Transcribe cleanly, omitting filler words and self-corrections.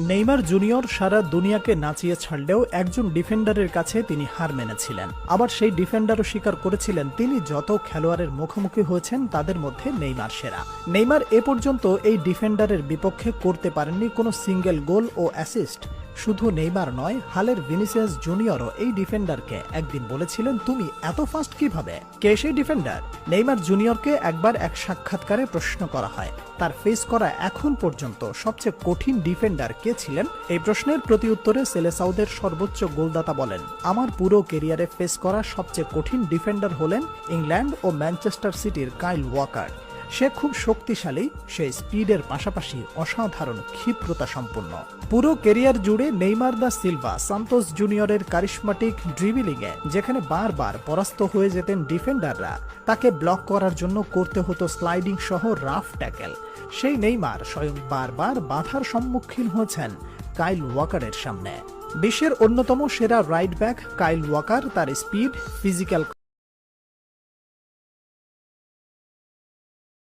Neymar junior সারা দুনিয়াকে নাচিয়ে ছাড়লেও একজন ডিফেন্ডারের কাছে তিনি হার মেনেছিলেন। আবার সেই ডিফেন্ডারও স্বীকার করেছিলেন তিনি যত খেলোয়াড়ের মুখোমুখি হয়েছেন তাদের মধ্যে নেইমার সেরা। নেইমার এ পর্যন্ত এই ডিফেন্ডারের বিপক্ষে করতে পারেননি কোনো সিঙ্গেল গোল ও অ্যাসিস্ট। শুধু নেইমার নয়, হালের ভিনিসিয়াস জুনিয়রও এই ডিফেন্ডারকে একদিন বলেছিলেন, তুমি এত ফাস্ট কিভাবে? কে সেই ডিফেন্ডার? নেইমার জুনিয়রকে একবার এক সাক্ষাৎকারে প্রশ্ন করা হয় তার ফেস করা এখন পর্যন্ত সবচেয়ে কঠিন ডিফেন্ডার কে ছিলেন। এই প্রশ্নের প্রতিউত্তরে সেলেসাউদের সর্বোচ্চ গোলদাতা বলেন, আমার পুরো ক্যারিয়ারে ফেস করা সবচেয়ে কঠিন ডিফেন্ডার হলেন ইংল্যান্ড ও ম্যানচেস্টার সিটির কাইল ওয়াকার। সে খুব শক্তিশালী, সে স্পিডের পাশাপাশি অসাধারণ ক্ষিপ্রতা সম্পন্ন। পুরো ক্যারিয়ার জুড়ে নেইমার দা সিলভা সান্তোস জুনিয়রের কারিশমাটিক ড্রিবলিংয়ে যেখানে বারবার পরাস্ত হয়ে যেতেন ডিফেন্ডাররা, তাকে ব্লক করার জন্য করতে হতো স্লাইডিং সহ রাফ ট্যাকেল। সেই নেইমার স্বয়ং বারবার বাধার সম্মুখীন হয়েছেন কাইল ওয়াকারের সামনে। বিশ্বের অন্যতম সেরা রাইট ব্যাক কাইল ওয়াকার তার স্পিড, ফিজিক্যাল